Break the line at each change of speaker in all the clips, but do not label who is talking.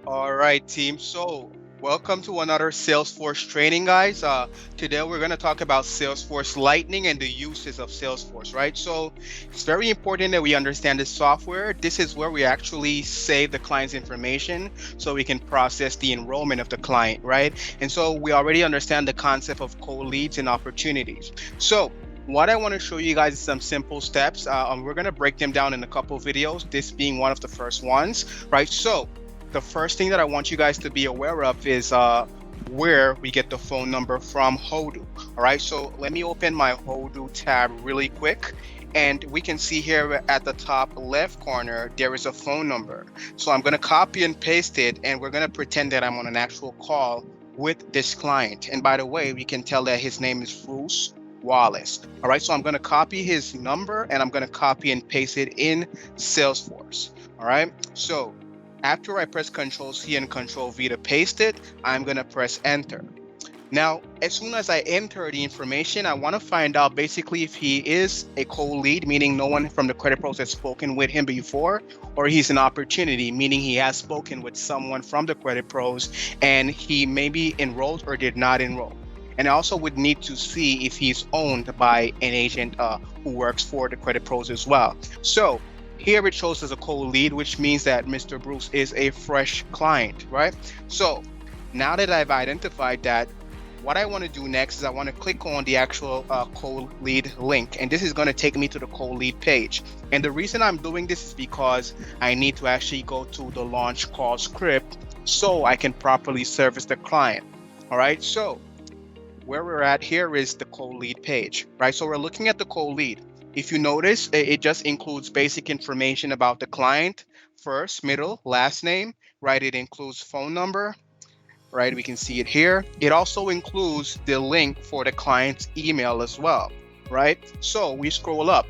All right, team. So, welcome to another Salesforce training, guys. Today we're going to talk about Salesforce Lightning and the uses of Salesforce, right? So, it's very important that we understand the software. This is where we actually save the client's information so we can process the enrollment of the client, right? And so, we already understand the concept of cold leads and opportunities. So, what I want to show you guys is some simple steps. We're going to break them down in a couple videos, this being one of the first ones, right? So, the first thing that I want you guys to be aware of is where we get the phone number from Hodoo. All right, so let me open my Hodoo tab really quick. And we can see here at the top left corner, there is a phone number. So I'm going to copy and paste it, and we're going to pretend that I'm on an actual call with this client. And by the way, we can tell that his name is Bruce Wallace. All right, so I'm going to copy his number and I'm going to copy and paste it in Salesforce. All right, so after I press Control C and Control V to paste it, I'm going to press Enter. Now, as soon as I enter the information, I want to find out basically if he is a cold lead, meaning no one from the credit pros has spoken with him before, or he's an opportunity, meaning he has spoken with someone from the credit pros and he maybe enrolled or did not enroll. And I also would need to see if he's owned by an agent who works for the credit pros as well. So here it shows as a cold lead, which means that Mr. Bruce is a fresh client, right? So now that I've identified that, what I want to do next is I want to click on the actual cold lead link, and this is going to take me to the cold lead page. And the reason I'm doing this is because I need to actually go to the launch call script so I can properly service the client. All right, so where we're at here is the cold lead page, right? So we're looking at the cold lead. If you notice, it just includes basic information about the client, first, middle, last name, right? It includes phone number, right? We can see it here. It also includes the link for the client's email as well, right? So we scroll up.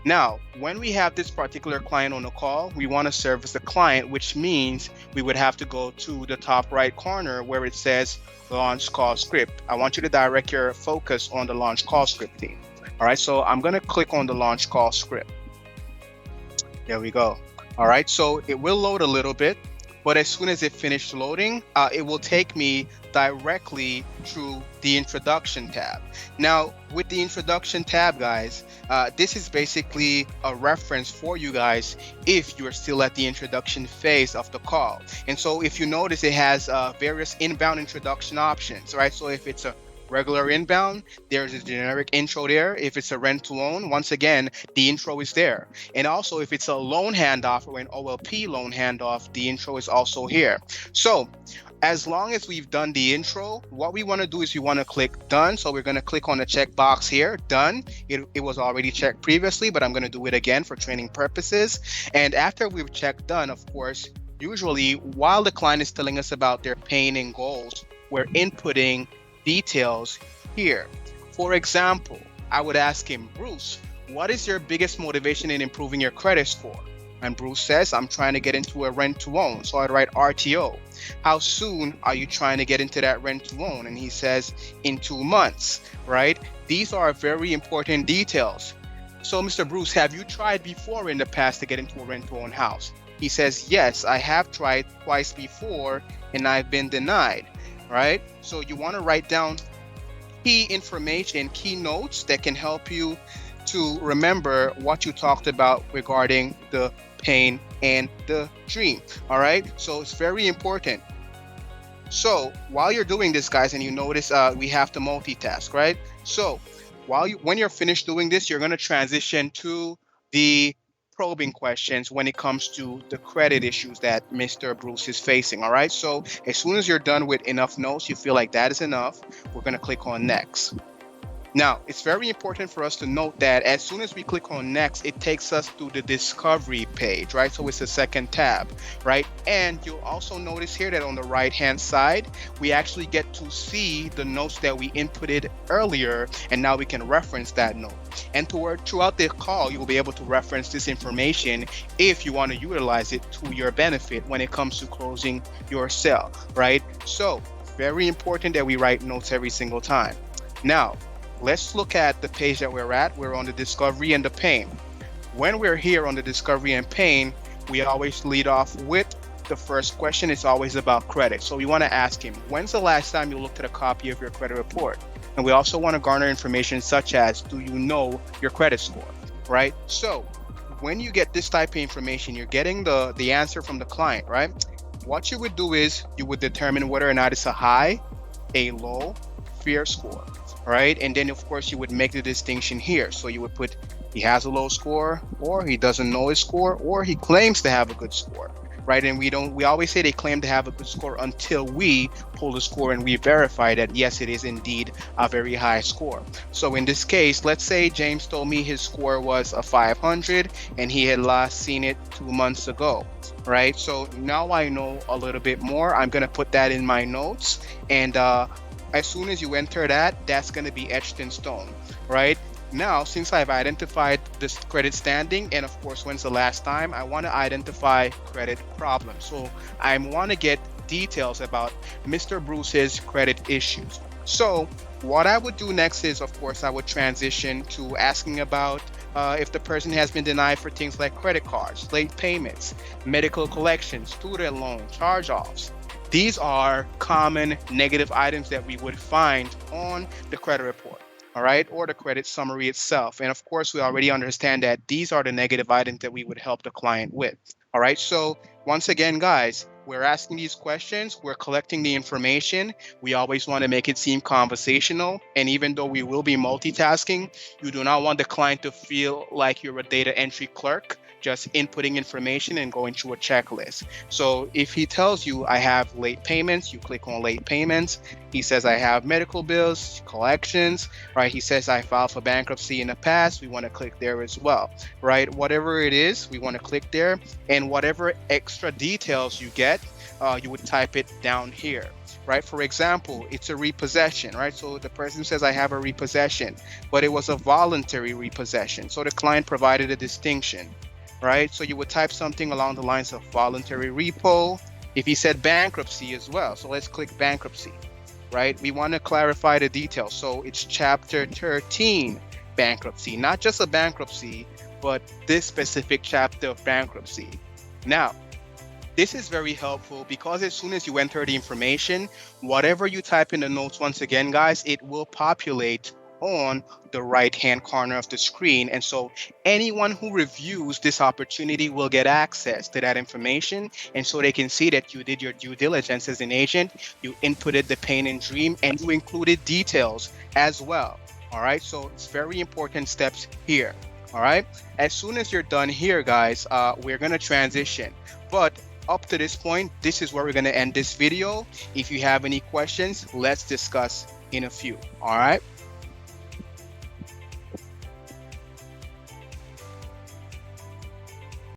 Now, when we have this particular client on the call, we want to service the client, which means we would have to go to the top right corner where it says launch call script. I want you to direct your focus on the launch call script team. All right, so I'm going to click on the launch call script. There we go. All right, so it will load a little bit, but as soon as it finished loading, it will take me directly through the introduction tab. Now, with the introduction tab, guys, this is basically a reference for you guys if you're still at the introduction phase of the call. And so if you notice, it has various inbound introduction options, right? So if it's a regular inbound, there's a generic intro there. If it's a rent to own, once again, the intro is there. And also if it's a loan handoff or an OLP loan handoff, the intro is also here. So as long as we've done the intro, what we want to do is we want to click done. So we're going to click on the checkbox here, done. It was already checked previously, but I'm going to do it again for training purposes. And after we've checked done, of course, usually while the client is telling us about their pain and goals, we're inputting details here. For example, I would ask him, Bruce, what is your biggest motivation in improving your credit score? And Bruce says, I'm trying to get into a rent to own. So I'd write RTO. How soon are you trying to get into that rent to own? And he says, in 2 months, right? These are very important details. So Mr. Bruce, have you tried before in the past to get into a rent to own house? He says, yes, I have tried twice before and I've been denied. Right? So you want to write down key information, key notes that can help you to remember what you talked about regarding the pain and the dream. All right? So it's very important. So while you're doing this, guys, and you notice we have to multitask, right? So when you're finished doing this, you're going to transition to the probing questions when it comes to the credit issues that Mr. Bruce is facing. All right. So as soon as you're done with enough notes, you feel like that is enough, we're going to click on next. Now, it's very important for us to note that as soon as we click on next, it takes us to the discovery page, right? So it's the second tab, right? And you'll also notice here that on the right-hand side, we actually get to see the notes that we inputted earlier, and now we can reference that note. And throughout the call, you will be able to reference this information if you want to utilize it to your benefit when it comes to closing your sale, right? So very important that we write notes every single time. Now, let's look at the page that we're at. We're on the discovery and the pain. When we're here on the discovery and pain, we always lead off with the first question is always about credit. So we want to ask him, when's the last time you looked at a copy of your credit report? And we also want to garner information such as, do you know your credit score, right? So when you get this type of information, you're getting the answer from the client, right? What you would do is you would determine whether or not it's a high, a low, fair score, right? And then of course you would make the distinction here. So you would put he has a low score, or he doesn't know his score, or he claims to have a good score, right? And we always say they claim to have a good score until we pull the score and we verify that yes, it is indeed a very high score. So in this case, let's say James told me his score was a 500 and he had last seen it 2 months ago, right? So now I know a little bit more. I'm gonna put that in my notes, and as soon as you enter that, that's gonna be etched in stone, right? Now, since I've identified this credit standing, and of course, when's the last time, I want to identify credit problems. So I want to get details about Mr. Bruce's credit issues. So what I would do next is, of course, I would transition to asking about if the person has been denied for things like credit cards, late payments, medical collections, student loan, charge-offs. These are common negative items that we would find on the credit report, all right, or the credit summary itself. And of course, we already understand that these are the negative items that we would help the client with. All right, so once again, guys, we're asking these questions, we're collecting the information. We always want to make it seem conversational. And even though we will be multitasking, you do not want the client to feel like you're a data entry clerk, just inputting information and going through a checklist. So if he tells you I have late payments, you click on late payments. He says I have medical bills, collections, right? He says I filed for bankruptcy in the past. We want to click there as well, right? Whatever it is, we want to click there, and whatever extra details you get, you would type it down here, right? For example, it's a repossession, right? So the person says I have a repossession, but it was a voluntary repossession. So the client provided a distinction, right? So you would type something along the lines of voluntary repo. If he said bankruptcy as well, so let's click bankruptcy, right? We want to clarify the details. So it's chapter 13 bankruptcy, not just a bankruptcy, but this specific chapter of bankruptcy. Now, this is very helpful because as soon as you enter the information, whatever you type in the notes, once again, guys, it will populate on the right-hand corner of the screen. And so anyone who reviews this opportunity will get access to that information. And so they can see that you did your due diligence as an agent, you inputted the pain and dream, and you included details as well. All right, so it's very important steps here. All right, as soon as you're done here, guys, we're gonna transition. But up to this point, this is where we're gonna end this video. If you have any questions, let's discuss in a few. All right.